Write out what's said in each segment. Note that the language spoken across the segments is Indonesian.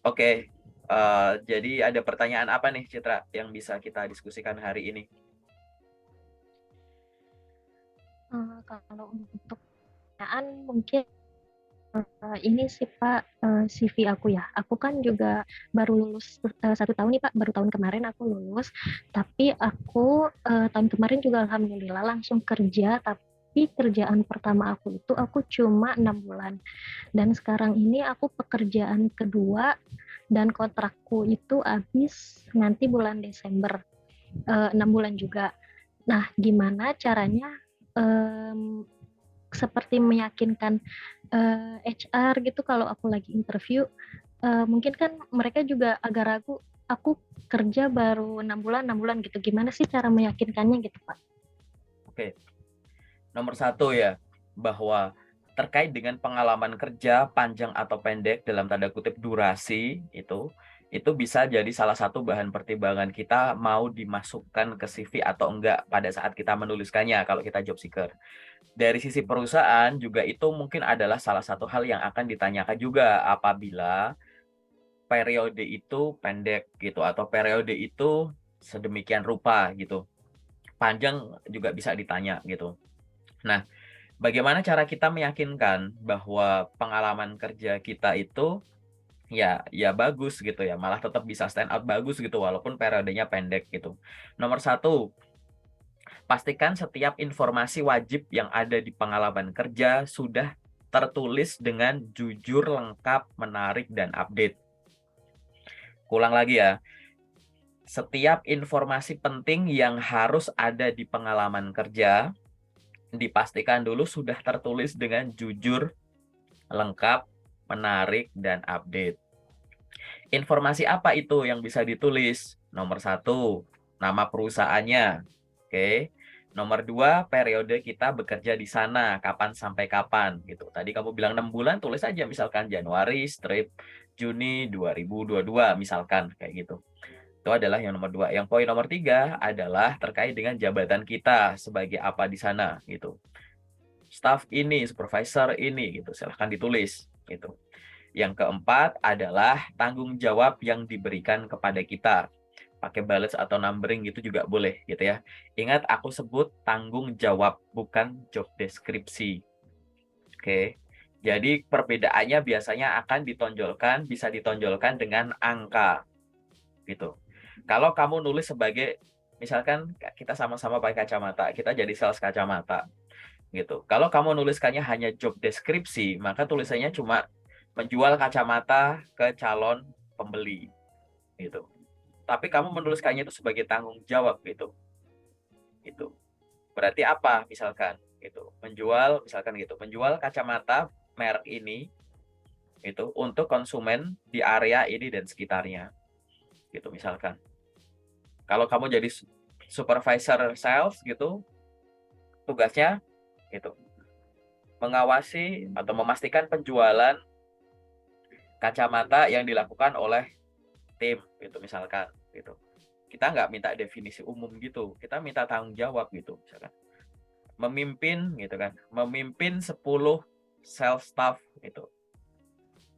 Oke, jadi ada pertanyaan apa nih Citra yang bisa kita diskusikan hari ini? Kalau untuk pertanyaan mungkin ini sih Pak, CV aku ya. Aku kan juga baru lulus 1 tahun nih Pak, baru tahun kemarin aku lulus. Tapi aku tahun kemarin juga alhamdulillah langsung kerja. Tapi kerjaan pertama aku itu aku cuma 6 bulan. Dan sekarang ini aku pekerjaan kedua dan kontrakku itu habis nanti bulan Desember, 6 bulan juga. Nah, gimana caranya em, seperti meyakinkan HR gitu kalau aku lagi interview, mungkin kan mereka juga agak ragu, aku kerja baru 6 bulan gitu, gimana sih cara meyakinkannya gitu Pak? Oke, nomor satu ya, bahwa terkait dengan pengalaman kerja panjang atau pendek dalam tanda kutip durasi itu bisa jadi salah satu bahan pertimbangan kita mau dimasukkan ke CV atau enggak pada saat kita menuliskannya kalau kita job seeker. Dari sisi perusahaan juga itu mungkin adalah salah satu hal yang akan ditanyakan juga apabila periode itu pendek gitu atau periode itu sedemikian rupa gitu. Panjang juga bisa ditanya gitu. Nah, bagaimana cara kita meyakinkan bahwa pengalaman kerja kita itu ya bagus gitu ya, malah tetap bisa stand out bagus gitu walaupun periodenya pendek gitu. Nomor satu, pastikan setiap informasi wajib yang ada di pengalaman kerja sudah tertulis dengan jujur, lengkap, menarik, dan update. Ulang lagi ya, setiap informasi penting yang harus ada di pengalaman kerja dipastikan dulu sudah tertulis dengan jujur, lengkap, menarik, dan update. Informasi apa itu yang bisa ditulis? Nomor satu, nama perusahaannya. Oke. Nomor dua, periode kita bekerja di sana, kapan sampai kapan gitu. Tadi kamu bilang 6 bulan, tulis aja misalkan Januari strip Juni 2022 misalkan kayak gitu. Itu adalah yang nomor dua. Yang poin nomor tiga adalah terkait dengan jabatan kita sebagai apa di sana gitu. Staff ini, supervisor ini gitu. Silahkan ditulis gitu. Yang keempat adalah tanggung jawab yang diberikan kepada kita. Pakai balance atau numbering gitu juga boleh gitu ya. Ingat aku sebut tanggung jawab bukan job deskripsi. Oke. Jadi perbedaannya biasanya akan ditonjolkan, bisa ditonjolkan dengan angka gitu. Kalau kamu nulis sebagai misalkan kita sama-sama pakai kacamata, kita jadi sales kacamata gitu. Kalau kamu nuliskannya hanya job deskripsi, maka tulisannya cuma menjual kacamata ke calon pembeli gitu. Tapi kamu menuliskannya itu sebagai tanggung jawab gitu. Itu. Berarti apa misalkan gitu. Menjual misalkan gitu, menjual kacamata merek ini itu untuk konsumen di area ini dan sekitarnya gitu misalkan. Kalau kamu jadi supervisor sales gitu, tugasnya gitu mengawasi atau memastikan penjualan kacamata yang dilakukan oleh tim gitu misalkan gitu. Kita nggak minta definisi umum gitu, kita minta tanggung jawab gitu misalkan. Memimpin gitu kan, memimpin 10 sales staff gitu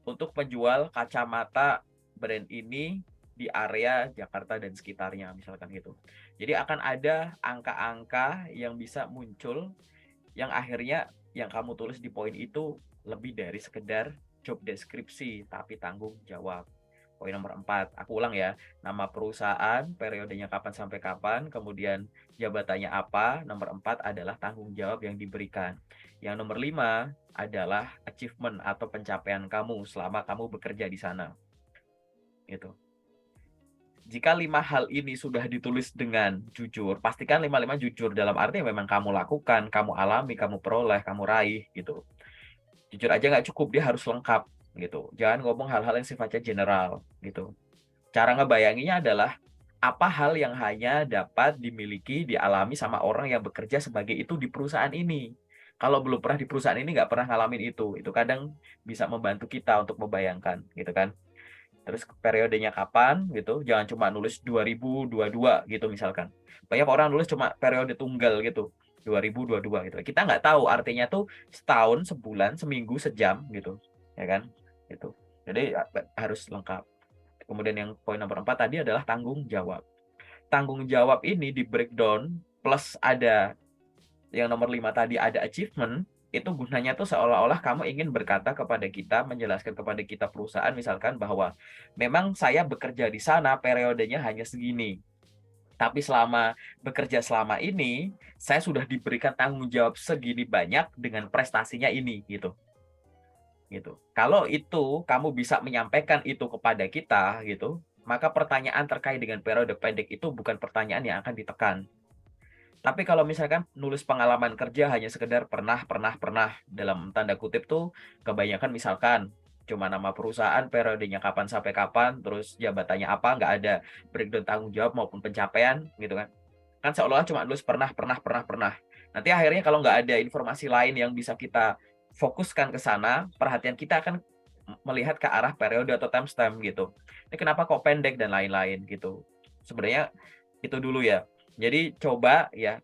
untuk menjual kacamata brand ini di area Jakarta dan sekitarnya misalkan gitu. Jadi akan ada angka-angka yang bisa muncul yang akhirnya yang kamu tulis di poin itu lebih dari sekedar job deskripsi tapi tanggung jawab. Poin nomor 4, aku ulang ya. Nama perusahaan, periodenya kapan sampai kapan, kemudian jabatannya apa. Nomor 4 adalah tanggung jawab yang diberikan. Yang nomor 5 adalah achievement atau pencapaian kamu selama kamu bekerja di sana. Gitu. Jika 5 hal ini sudah ditulis dengan jujur, pastikan 5-5 jujur dalam arti yang memang kamu lakukan, kamu alami, kamu peroleh, kamu raih gitu. Jujur aja nggak cukup, dia harus lengkap gitu. Jangan ngomong hal-hal yang sifatnya general gitu. Cara ngebayanginnya adalah apa hal yang hanya dapat dimiliki, dialami sama orang yang bekerja sebagai itu di perusahaan ini. Kalau belum pernah di perusahaan ini nggak pernah ngalamin itu kadang bisa membantu kita untuk membayangkan gitu kan. Terus periodenya kapan gitu, jangan cuma nulis 2022 gitu misalkan. Banyak orang nulis cuma periode tunggal gitu, 2022 gitu. Kita nggak tahu artinya tuh setahun, sebulan, seminggu, sejam gitu, ya kan? Itu. Jadi harus lengkap. Kemudian yang poin nomor 4 tadi adalah tanggung jawab. Tanggung jawab ini di breakdown plus ada yang nomor 5 tadi ada achievement, itu gunanya tuh seolah-olah kamu ingin berkata kepada kita, menjelaskan kepada kita perusahaan misalkan bahwa memang saya bekerja di sana periodenya hanya segini. Tapi selama bekerja selama ini, saya sudah diberikan tanggung jawab segini banyak dengan prestasinya ini gitu. Gitu. Kalau itu kamu bisa menyampaikan itu kepada kita gitu, maka pertanyaan terkait dengan periode pendek itu bukan pertanyaan yang akan ditekan. Tapi kalau misalkan nulis pengalaman kerja hanya sekedar pernah dalam tanda kutip tuh kebanyakan misalkan cuma nama perusahaan, periodenya kapan sampai kapan, terus jabatannya apa, nggak ada breakdown tanggung jawab maupun pencapaian gitu kan. Kan seolah-olah cuma nulis pernah. Nanti akhirnya kalau nggak ada informasi lain yang bisa kita fokuskan ke sana, perhatian kita akan melihat ke arah periode atau timestamp gitu. Ini kenapa kok pendek dan lain-lain gitu. Sebenarnya itu dulu ya. Jadi coba ya,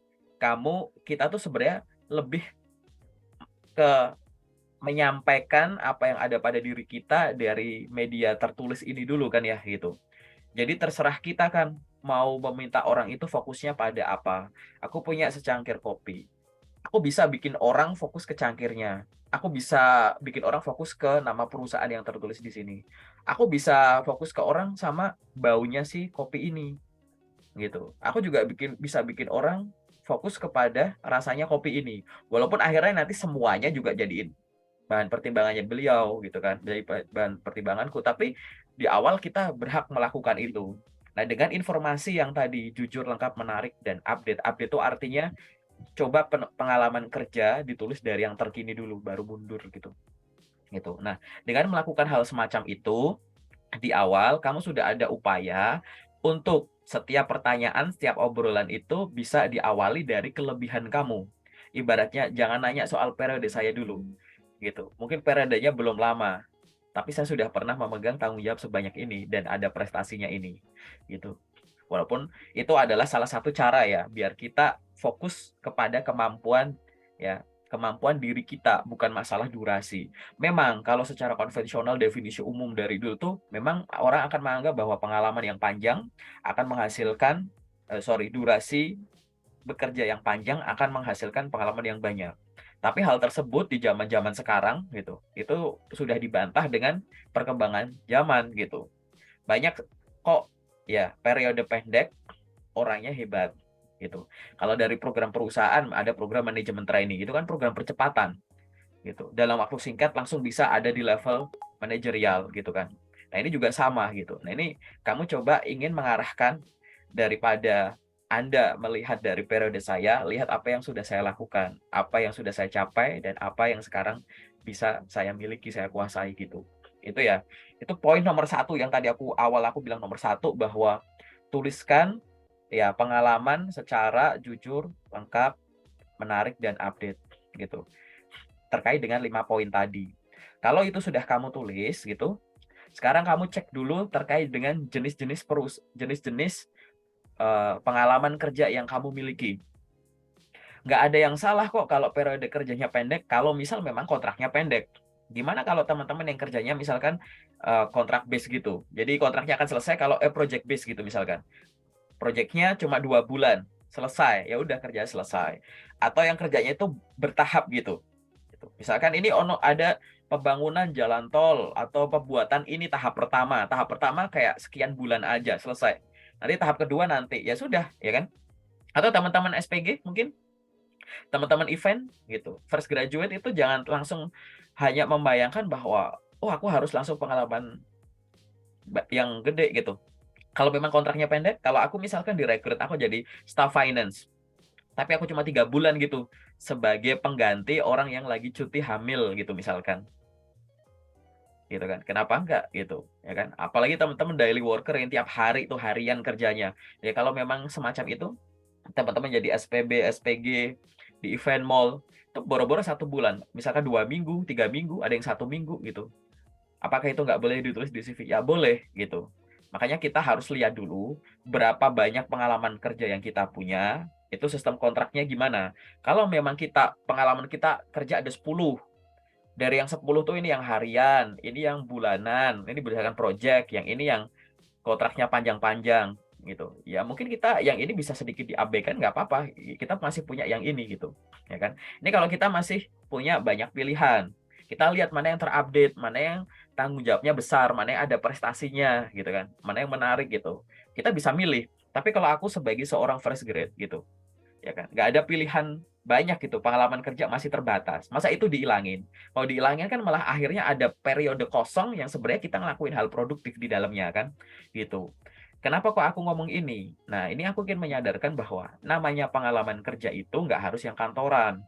kita tuh sebenarnya lebih ke menyampaikan apa yang ada pada diri kita dari media tertulis ini dulu kan ya gitu. Jadi terserah kita kan mau meminta orang itu fokusnya pada apa. Aku punya secangkir kopi. Aku bisa bikin orang fokus ke cangkirnya. Aku bisa bikin orang fokus ke nama perusahaan yang tertulis di sini. Aku bisa fokus ke orang sama baunya si kopi ini gitu. Aku juga bisa bikin orang fokus kepada rasanya kopi ini. Walaupun akhirnya nanti semuanya juga jadiin bahan pertimbangannya beliau gitu kan, dari bahan pertimbanganku, tapi di awal kita berhak melakukan itu. Nah, dengan informasi yang tadi jujur, lengkap, menarik, dan update. Update itu artinya coba pengalaman kerja ditulis dari yang terkini dulu, baru mundur gitu. Gitu. Nah, dengan melakukan hal semacam itu, di awal kamu sudah ada upaya untuk setiap pertanyaan, setiap obrolan itu bisa diawali dari kelebihan kamu. Ibaratnya jangan nanya soal periode saya dulu, gitu. Mungkin periodenya belum lama, tapi saya sudah pernah memegang tanggung jawab sebanyak ini dan ada prestasinya ini, gitu. Walaupun itu adalah salah satu cara ya, biar kita fokus kepada kemampuan ya, kemampuan diri kita, bukan masalah durasi. Memang kalau secara konvensional definisi umum dari dulu tuh memang orang akan menganggap bahwa pengalaman yang panjang akan menghasilkan durasi bekerja yang panjang akan menghasilkan pengalaman yang banyak. Tapi hal tersebut di zaman-zaman sekarang gitu, itu sudah dibantah dengan perkembangan zaman gitu. Banyak kok ya periode pendek orangnya hebat gitu. Kalau dari program perusahaan ada program manajemen training, itu kan program percepatan gitu. Dalam waktu singkat langsung bisa ada di level manajerial gitu kan. Nah, ini juga sama gitu. Nah, ini kamu coba ingin mengarahkan daripada Anda melihat dari periode saya, lihat apa yang sudah saya lakukan, apa yang sudah saya capai, dan apa yang sekarang bisa saya miliki, saya kuasai gitu. Itu ya. Itu poin nomor 1 yang tadi aku bilang nomor 1 bahwa tuliskan ya pengalaman secara jujur, lengkap, menarik, dan update gitu. Terkait dengan 5 poin tadi. Kalau itu sudah kamu tulis gitu, sekarang kamu cek dulu terkait dengan jenis-jenis pengalaman kerja yang kamu miliki. Nggak ada yang salah kok kalau periode kerjanya pendek, kalau misal memang kontraknya pendek. Gimana kalau teman-teman yang kerjanya misalkan kontrak base gitu. Jadi kontraknya akan selesai kalau project base gitu misalkan. Projectnya cuma 2 bulan, selesai. Ya udah kerja selesai. Atau yang kerjanya itu bertahap gitu. Misalkan ini ada pembangunan jalan tol atau pembuatan ini tahap pertama. Tahap pertama kayak sekian bulan aja selesai. Nanti tahap kedua nanti ya sudah, ya kan? Atau teman-teman SPG mungkin, teman-teman event gitu. First graduate itu jangan langsung hanya membayangkan bahwa oh aku harus langsung pengalaman yang gede gitu. Kalau memang kontraknya pendek, kalau aku misalkan direkrut aku jadi staff finance, tapi aku cuma 3 bulan gitu sebagai pengganti orang yang lagi cuti hamil gitu misalkan, gitu kan, kenapa enggak gitu ya kan, apalagi teman-teman daily worker yang tiap hari itu harian kerjanya ya. Kalau memang semacam itu teman-teman jadi SPB SPG di event mall itu boro-boro 1 bulan, misalkan 2 minggu 3 minggu, ada yang 1 minggu gitu. Apakah itu nggak boleh ditulis di CV? Ya boleh gitu. Makanya kita harus lihat dulu berapa banyak pengalaman kerja yang kita punya, itu sistem kontraknya gimana. Kalau memang pengalaman kita kerja ada 10, dari yang 10 tuh ini yang harian, ini yang bulanan, ini berdasarkan project, yang ini yang kontraknya panjang-panjang gitu. Ya mungkin kita yang ini bisa sedikit diabaikan, nggak apa-apa. Kita masih punya yang ini gitu, ya kan? Ini kalau kita masih punya banyak pilihan, kita lihat mana yang terupdate, mana yang tanggung jawabnya besar, mana yang ada prestasinya gitu kan, mana yang menarik gitu. Kita bisa milih. Tapi kalau aku sebagai seorang fresh grade gitu, ya kan, nggak ada pilihan banyak gitu, pengalaman kerja masih terbatas. Masa itu dihilangin? Kalau dihilangin kan malah akhirnya ada periode kosong yang sebenarnya kita ngelakuin hal produktif di dalamnya kan, gitu. Kenapa kok aku ngomong ini? Nah, ini aku ingin menyadarkan bahwa namanya pengalaman kerja itu nggak harus yang kantoran.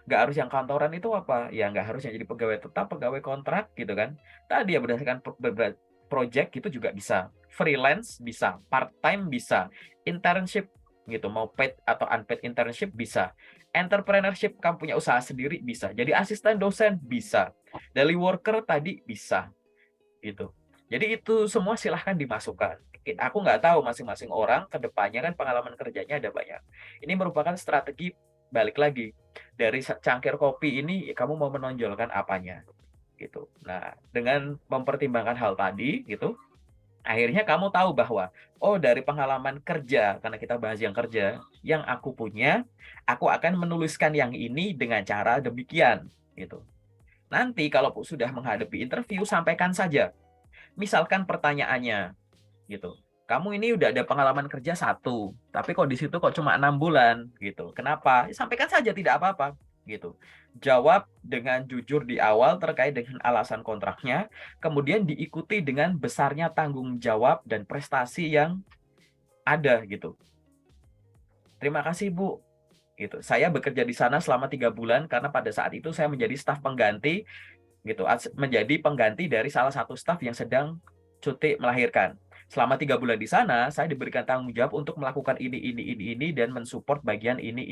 Nggak harus yang kantoran itu apa? Ya nggak harus yang jadi pegawai tetap, pegawai kontrak gitu kan. Tadi ya berdasarkan project itu juga bisa. Freelance bisa, part-time bisa, internship gitu, mau paid atau unpaid internship bisa. Entrepreneurship, kamu punya usaha sendiri bisa. Jadi asisten dosen bisa. Daily worker tadi bisa gitu. Jadi itu semua silahkan dimasukkan. Aku nggak tahu masing-masing orang ke depannya kan pengalaman kerjanya ada banyak. Ini merupakan strategi balik lagi dari cangkir kopi ini kamu mau menonjolkan apanya gitu. Nah, dengan mempertimbangkan hal tadi gitu, akhirnya kamu tahu bahwa oh dari pengalaman kerja karena kita bahas yang kerja yang aku punya, aku akan menuliskan yang ini dengan cara demikian gitu. Nanti kalau sudah menghadapi interview sampaikan saja. Misalkan pertanyaannya gitu. Kamu ini udah ada pengalaman kerja 1, tapi kok di situ kok cuma 6 bulan gitu. Kenapa? Ya, sampaikan saja tidak apa-apa gitu. Jawab dengan jujur di awal terkait dengan alasan kontraknya, kemudian diikuti dengan besarnya tanggung jawab dan prestasi yang ada gitu. Terima kasih Bu. Gitu. Saya bekerja di sana selama 3 bulan karena pada saat itu saya menjadi staf pengganti gitu, menjadi pengganti dari salah satu staf yang sedang cuti melahirkan. Selama 3 bulan di sana, saya diberikan tanggung jawab untuk melakukan ini, dan mensupport bagian ini.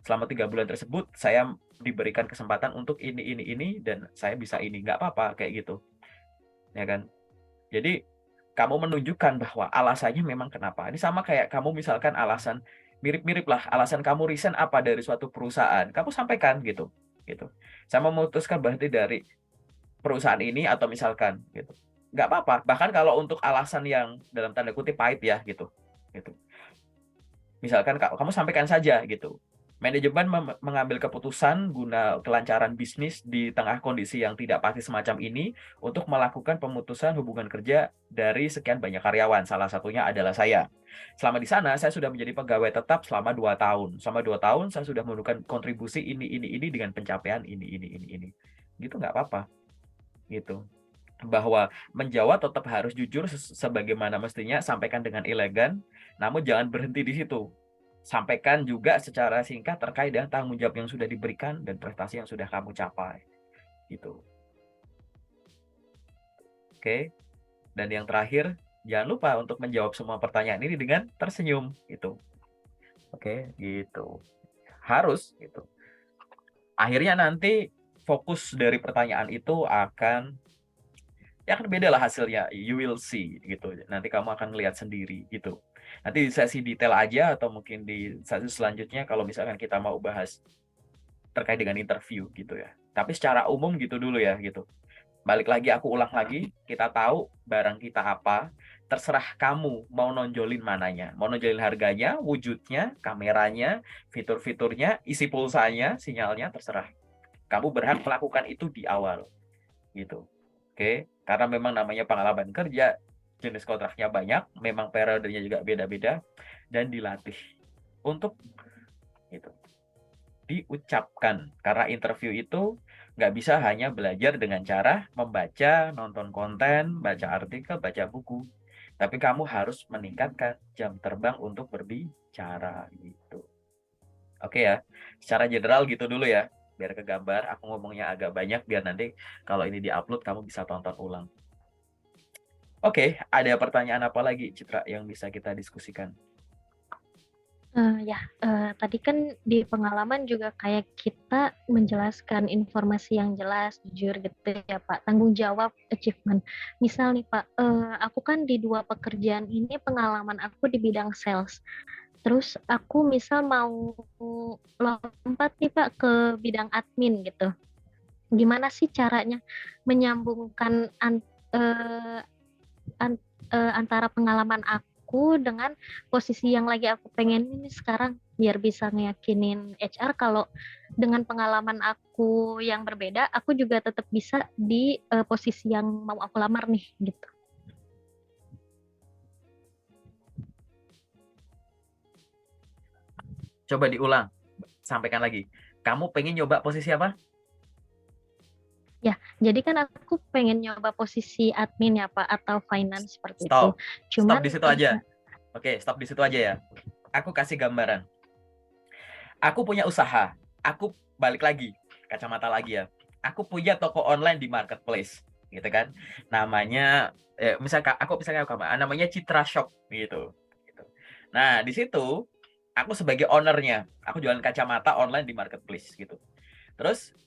Selama 3 bulan tersebut, saya diberikan kesempatan untuk ini, dan saya bisa ini. Nggak apa-apa, kayak gitu. Ya kan? Jadi, kamu menunjukkan bahwa alasannya memang kenapa. Ini sama kayak kamu misalkan alasan, mirip-mirip lah, alasan kamu resign apa dari suatu perusahaan. Kamu sampaikan gitu. Gitu. Saya memutuskan berarti dari perusahaan ini atau misalkan gitu. Nggak apa-apa. Bahkan kalau untuk alasan yang dalam tanda kutip pahit ya gitu. Gitu. Misalkan kamu sampaikan saja gitu. Manajemen mengambil keputusan guna kelancaran bisnis di tengah kondisi yang tidak pasti semacam ini untuk melakukan pemutusan hubungan kerja dari sekian banyak karyawan. Salah satunya adalah saya. Selama di sana, saya sudah menjadi pegawai tetap selama 2 tahun. Selama 2 tahun, saya sudah memberikan kontribusi ini dengan pencapaian ini. Gitu nggak apa-apa. Gitu. Bahwa menjawab tetap harus jujur sebagaimana mestinya, sampaikan dengan elegan, namun jangan berhenti di situ. Sampaikan juga secara singkat terkait dengan tanggung jawab yang sudah diberikan dan prestasi yang sudah kamu capai. Gitu. Oke. Dan yang terakhir, jangan lupa untuk menjawab semua pertanyaan ini dengan tersenyum gitu. Oke, gitu. Harus gitu. Akhirnya nanti fokus dari pertanyaan itu akan ya kan beda lah hasilnya, you will see gitu. Nanti kamu akan lihat sendiri gitu. Nanti di sesi detail aja atau mungkin di sesi selanjutnya kalau misalkan kita mau bahas terkait dengan interview gitu ya. Tapi secara umum gitu dulu ya gitu. Balik lagi, aku ulang lagi, kita tahu barang kita apa, terserah kamu mau nonjolin mananya. Mau nonjolin harganya, wujudnya, kameranya, fitur-fiturnya, isi pulsanya, sinyalnya, terserah. Kamu berhak melakukan itu di awal gitu. Oke, karena memang namanya pengalaman kerja, jenis kontraknya banyak, memang periodenya juga beda-beda, dan dilatih untuk itu diucapkan. Karena interview itu nggak bisa hanya belajar dengan cara membaca, nonton konten, baca artikel, baca buku. Tapi kamu harus meningkatkan jam terbang untuk berbicara gitu. Oke ya, secara general gitu dulu ya. Biar kegambar, aku ngomongnya agak banyak, biar nanti kalau ini diupload kamu bisa tonton ulang. Oke, ada pertanyaan apa lagi, Citra, yang bisa kita diskusikan? Tadi kan di pengalaman juga kayak kita menjelaskan informasi yang jelas, jujur gitu ya Pak. Tanggung jawab, achievement. Misal nih Pak, aku kan di 2 pekerjaan ini pengalaman aku di bidang sales. Terus aku misal mau lompat nih Pak ke bidang admin gitu. Gimana sih caranya menyambungkan antara pengalaman aku dengan posisi yang lagi aku pengen ini sekarang, biar bisa ngeyakinin HR kalau dengan pengalaman aku yang berbeda, aku juga tetap bisa di posisi yang mau aku lamar nih gitu. Coba diulang, sampaikan lagi. Kamu pengen nyoba posisi apa? Ya, jadi kan aku pengen nyoba posisi admin ya Pak, atau finance seperti itu. Stop. Stop Cuman di situ aja. Oke, stop di situ aja ya. Aku kasih gambaran. Aku punya usaha. Aku balik lagi, kacamata lagi ya. Aku punya toko online di marketplace, gitu kan. Namanya, misalnya namanya Citra Shop, gitu. Nah, di situ aku sebagai ownernya, aku jualan kacamata online di marketplace, gitu. Terus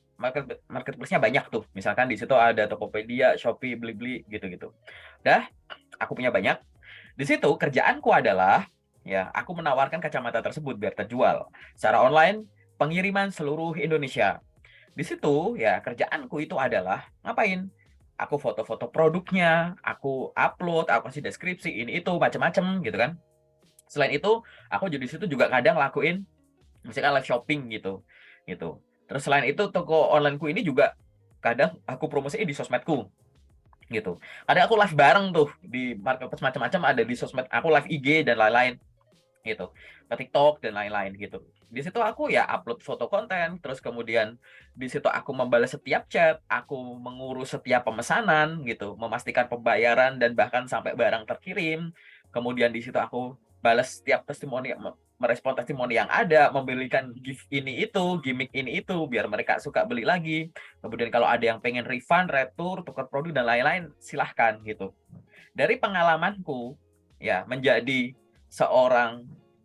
marketplace-nya banyak tuh. Misalkan di situ ada Tokopedia, Shopee, Blibli, gitu-gitu. Udah, aku punya banyak. Di situ kerjaanku adalah ya, aku menawarkan kacamata tersebut biar terjual secara online, pengiriman seluruh Indonesia. Di situ ya kerjaanku itu adalah ngapain? Aku foto-foto produknya, aku upload, aku kasih deskripsi ini itu macam-macam gitu kan. Selain itu, aku jadi situ juga kadang lakuin misalkan live shopping gitu. Gitu. Terus selain itu toko onlineku ini juga kadang aku promosiin di sosmedku gitu. Kadang aku live bareng tuh di marketplace macam-macam, ada di sosmed aku, live IG dan lain-lain gitu, ke TikTok dan lain-lain gitu. Di situ aku ya upload foto konten, terus kemudian di situ aku membalas setiap chat, aku mengurus setiap pemesanan gitu, memastikan pembayaran dan bahkan sampai barang terkirim. Kemudian di situ aku balas setiap testimoni, merespon testimoni yang ada, memberikan gift ini itu, gimmick ini itu biar mereka suka beli lagi. Kemudian kalau ada yang pengen refund, retur, tukar produk dan lain-lain, silahkan gitu. Dari pengalamanku ya menjadi seorang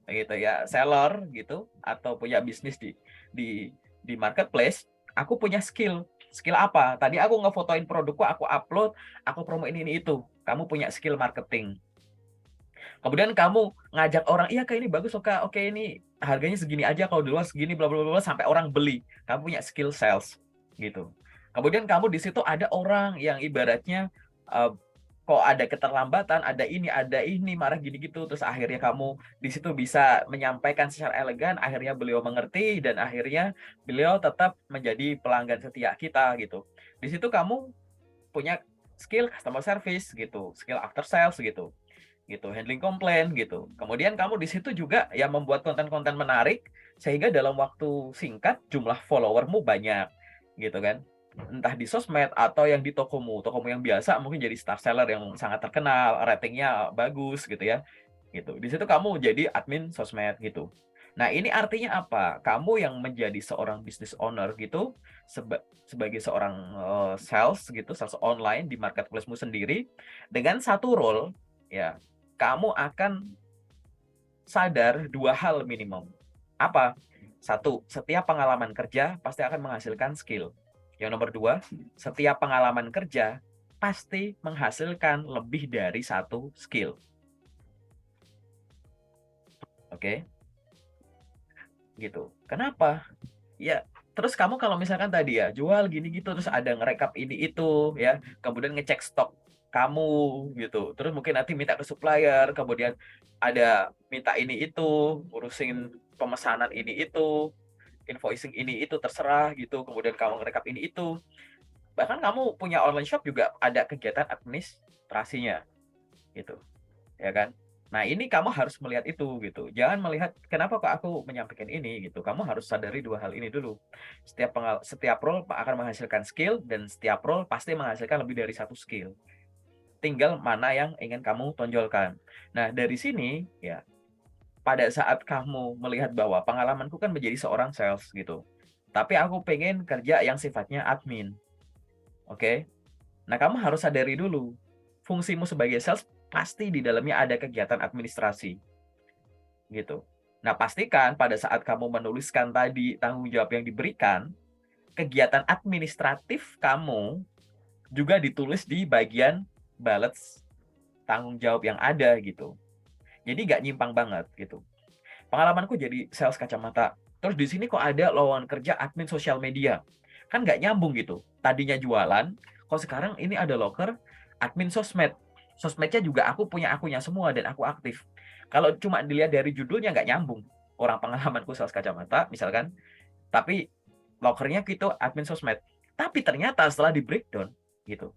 gitu ya seller gitu atau punya bisnis di di marketplace, aku punya skill apa? Tadi aku ngefotoin produkku, aku upload, aku promoin ini itu. Kamu punya skill marketing. Kemudian kamu ngajak orang, iya kak ini bagus kak, oke ini harganya segini aja, kalau di luar segini, bla bla bla, sampai orang beli. Kamu punya skill sales gitu. Kemudian kamu di situ ada orang yang ibaratnya kok ada keterlambatan, ada ini, marah gini gitu, terus akhirnya kamu di situ bisa menyampaikan secara elegan, akhirnya beliau mengerti dan akhirnya beliau tetap menjadi pelanggan setia kita gitu. Di situ kamu punya skill customer service gitu, skill after sales gitu handling komplain gitu. Kemudian kamu di situ juga ya membuat konten-konten menarik sehingga dalam waktu singkat jumlah followermu banyak gitu kan. Entah di sosmed atau yang di tokomu yang biasa mungkin jadi star seller yang sangat terkenal, ratingnya bagus gitu ya. Gitu. Di situ kamu jadi admin sosmed gitu. Nah, ini artinya apa? Kamu yang menjadi seorang business owner gitu sebagai seorang sales gitu, sales online di marketplace-mu sendiri dengan satu role ya kamu akan sadar dua hal minimum. Apa? Satu, setiap pengalaman kerja pasti akan menghasilkan skill. Yang nomor dua, setiap pengalaman kerja pasti menghasilkan lebih dari satu skill. Oke? Gitu. Kenapa? Ya, terus kamu kalau misalkan tadi ya jual gini gitu terus ada ngerekap ini itu ya, kemudian ngecek stok kamu gitu. Terus mungkin nanti minta ke supplier, kemudian ada minta ini itu, ngurusin pemesanan ini itu, invoicing ini itu terserah gitu, kemudian kamu ngerekap ini itu. Bahkan kamu punya online shop juga ada kegiatan administrasinya gitu. Ya kan? Nah, ini kamu harus melihat itu gitu. Jangan melihat kenapa kok aku menyampaikan ini gitu. Kamu harus sadari dua hal ini dulu. Setiap role akan menghasilkan skill dan setiap role pasti menghasilkan lebih dari satu skill. Tinggal mana yang ingin kamu tonjolkan. Nah, dari sini ya pada saat kamu melihat bahwa pengalamanku kan menjadi seorang sales gitu. Tapi aku pengen kerja yang sifatnya admin. Oke? Nah, kamu harus sadari dulu fungsimu sebagai sales pasti di dalamnya ada kegiatan administrasi gitu. Nah, pastikan pada saat kamu menuliskan tadi tanggung jawab yang diberikan, kegiatan administratif kamu juga ditulis di bagian balance tanggung jawab yang ada gitu. Jadi nggak nyimpang banget gitu. Pengalamanku jadi sales kacamata. Terus di sini kok ada lowongan kerja admin sosial media. Kan nggak nyambung gitu. Tadinya jualan, kok sekarang ini ada loker admin sosmed. sosmednya juga aku punya akunnya semua dan aku aktif. Kalau cuma dilihat dari judulnya nggak nyambung. Orang pengalamanku sales kacamata, misalkan, tapi lokernya gitu admin sosmed. Tapi ternyata setelah di breakdown gitu,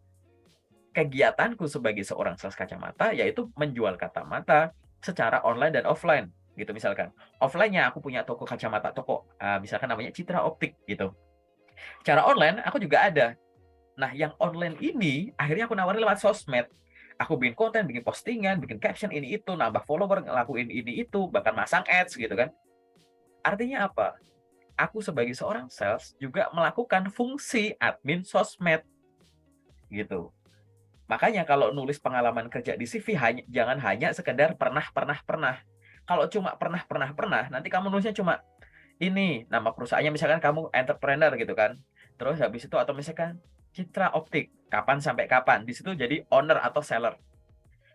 kegiatanku sebagai seorang sales kacamata yaitu menjual kacamata secara online dan offline gitu. Misalkan offline-nya aku punya toko kacamata, toko misalkan namanya Citra Optik gitu. Cara online aku juga ada. Nah, yang online ini akhirnya aku nawarin lewat sosmed. Aku bikin konten, bikin postingan, bikin caption ini itu, nambah follower, ngelakuin ini itu, bahkan masang ads gitu kan. Artinya apa? Aku sebagai seorang sales juga melakukan fungsi admin sosmed gitu. Makanya kalau nulis pengalaman kerja di CV jangan hanya sekedar pernah. Kalau cuma pernah, nanti kamu nulisnya cuma ini nama perusahaannya, misalkan kamu entrepreneur gitu kan. Terus habis itu atau misalkan Citra Optik, kapan sampai kapan. Di situ jadi owner atau seller.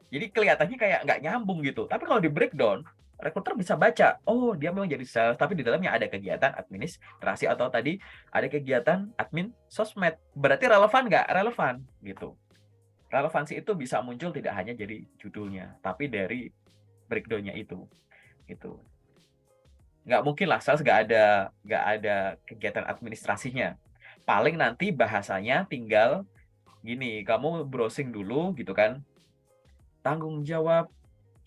Jadi kelihatannya kayak nggak nyambung gitu. Tapi kalau di breakdown, rekruter bisa baca, oh dia memang jadi sales, tapi di dalamnya ada kegiatan administrasi atau tadi ada kegiatan admin sosmed. Berarti relevan nggak? Relevan gitu. Relevansi itu bisa muncul tidak hanya jadi judulnya, tapi dari breakdown-nya itu. Gitu. Nggak mungkin lah sales nggak ada kegiatan administrasinya. Paling nanti bahasanya tinggal gini, kamu browsing dulu gitu kan, tanggung jawab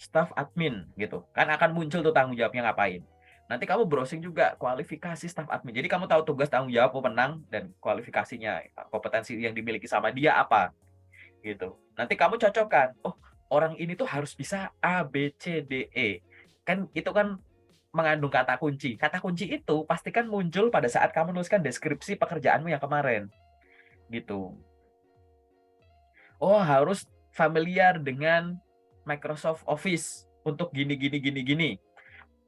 staff admin gitu. Kan akan muncul tuh tanggung jawabnya ngapain. Nanti kamu browsing juga kualifikasi staff admin. Jadi kamu tahu tugas, tanggung jawab, pemenang, dan kualifikasinya, kompetensi yang dimiliki sama dia apa gitu. Nanti kamu cocokkan, oh orang ini tuh harus bisa A, B, C, D, E. Kan itu kan mengandung kata kunci. Kata kunci itu pastikan muncul pada saat kamu menuliskan deskripsi pekerjaanmu yang kemarin gitu. Oh, harus familiar dengan Microsoft Office untuk gini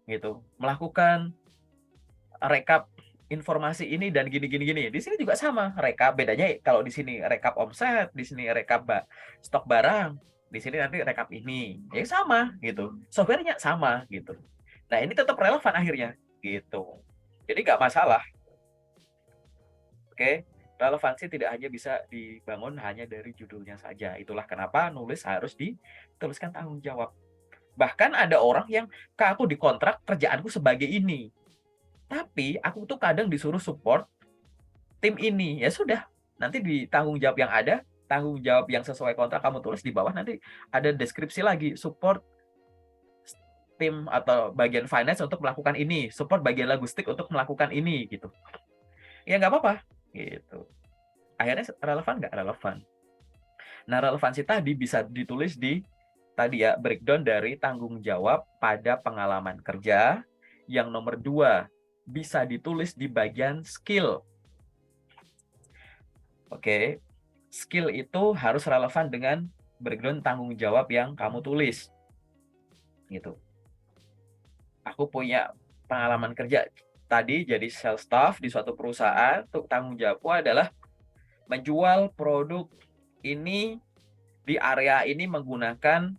gitu. Melakukan rekap informasi ini dan gini. Di sini juga sama, rekap. Bedanya kalau di sini rekap omset, di sini rekap stok barang, di sini nanti rekap ini. Ya sama gitu. Softwarenya sama gitu. Nah, ini tetap relevan akhirnya gitu. Jadi nggak masalah. Oke. Relevansi tidak hanya bisa dibangun hanya dari judulnya saja. Itulah kenapa nulis harus dituliskan tanggung jawab. Bahkan ada orang yang ke aku di kontrak kerjaanku sebagai ini. Tapi aku tuh kadang disuruh support tim ini. Ya sudah, nanti di tanggung jawab yang ada, tanggung jawab yang sesuai kontrak kamu tulis di bawah, nanti ada deskripsi lagi, support tim atau bagian finance untuk melakukan ini, support bagian logistik untuk melakukan ini gitu. Ya nggak apa-apa gitu. Akhirnya relevan nggak? Relevan. Nah, relevansi tadi bisa ditulis di tadi ya, breakdown dari tanggung jawab pada pengalaman kerja. Yang nomor 2, bisa ditulis di bagian skill. Oke, skill itu harus relevan dengan breakdown tanggung jawab yang kamu tulis. Gitu. Aku punya pengalaman kerja tadi jadi sales staff di suatu perusahaan, untuk tanggung jawabku adalah menjual produk ini di area ini menggunakan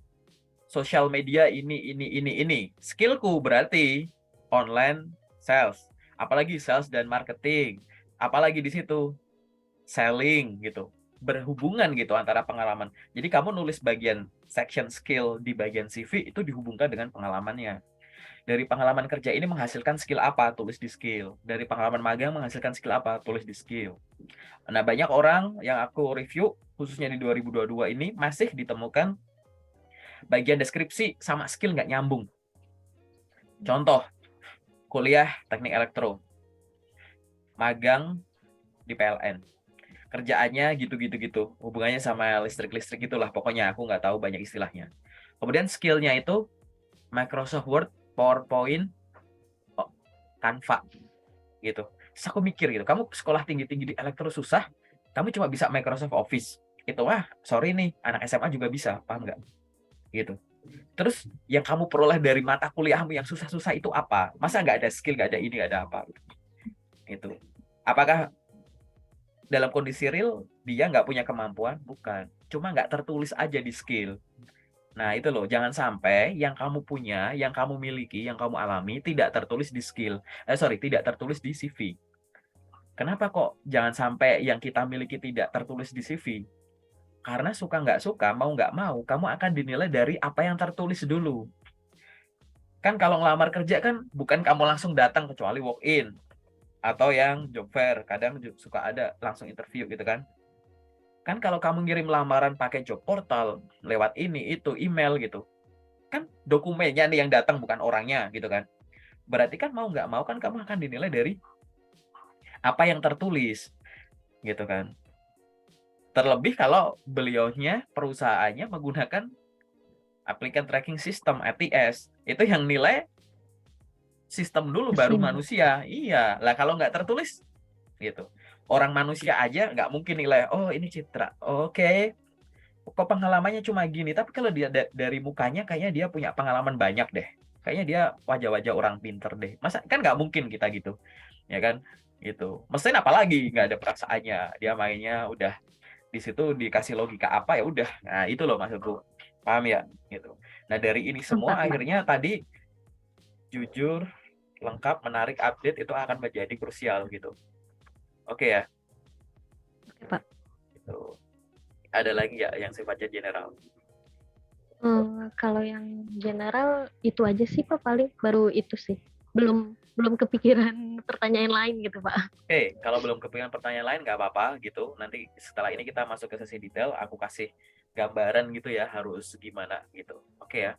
sosial media ini. Skillku berarti online sales, apalagi sales dan marketing, apalagi di situ selling gitu, berhubungan gitu antara pengalaman. Jadi kamu nulis bagian section skill di bagian CV itu dihubungkan dengan pengalamannya. Dari pengalaman kerja ini menghasilkan skill apa, tulis di skill. Dari pengalaman magang menghasilkan skill apa, tulis di skill. Nah, banyak orang yang aku review, khususnya di 2022 ini, masih ditemukan bagian deskripsi sama skill nggak nyambung. Contoh, kuliah teknik elektro, magang di PLN. Kerjaannya gitu. Hubungannya sama listrik itulah, pokoknya aku nggak tahu banyak istilahnya. Kemudian skillnya itu Microsoft Word, PowerPoint, Canva gitu. Terus aku mikir gitu, kamu sekolah tinggi-tinggi di elektro susah, kamu cuma bisa Microsoft Office. Itu sorry nih, anak SMA juga bisa, paham nggak? Gitu. Terus yang kamu peroleh dari mata kuliahmu yang susah-susah itu apa? Masa nggak ada skill, nggak ada ini, nggak ada apa? Itu. Apakah dalam kondisi real dia nggak punya kemampuan? Bukan. Cuma nggak tertulis aja di skill. Nah, itu loh, jangan sampai yang kamu punya, yang kamu miliki, yang kamu alami tidak tertulis di skill. Tidak tertulis di CV. Kenapa kok jangan sampai yang kita miliki tidak tertulis di CV? Karena suka nggak suka, mau nggak mau, kamu akan dinilai dari apa yang tertulis dulu. Kan kalau ngelamar kerja kan bukan kamu langsung datang kecuali walk in atau yang job fair, kadang suka ada langsung interview gitu kan. Kan kalau kamu ngirim lamaran pakai job portal lewat ini itu email gitu, kan dokumennya nih yang datang bukan orangnya gitu kan. Berarti kan mau nggak mau kan kamu akan dinilai dari apa yang tertulis gitu kan. Terlebih kalau beliaunya perusahaannya menggunakan applicant tracking system ATS, itu yang nilai sistem dulu baru Mesin. manusia. Iya, lah kalau nggak tertulis gitu. Orang manusia aja nggak mungkin nilai, oh ini Citra, oke, kok pengalamannya cuma gini. Tapi kalau dia dari mukanya kayaknya dia punya pengalaman banyak deh. Kayaknya dia wajah-wajah orang pinter deh. Masa kan nggak mungkin kita gitu, ya kan? Gitu. Mesin apalagi nggak ada perasaannya. Dia mainnya udah di situ dikasih logika apa ya udah. Nah itu loh maksudku, paham ya? Gitu. Nah dari ini semua Pak. akhirnya tadi jujur, lengkap, menarik, update itu akan menjadi krusial gitu. Oke ya, Oke, Pak. gitu. Ada lagi ya yang sifatnya general? Kalau yang general itu aja sih Pak, paling baru itu sih. Belum belum kepikiran pertanyaan lain gitu Pak. Oke, kalau belum kepikiran pertanyaan lain nggak apa-apa gitu. Nanti setelah ini kita masuk ke sesi detail, aku kasih gambaran gitu ya harus gimana gitu. Oke ya.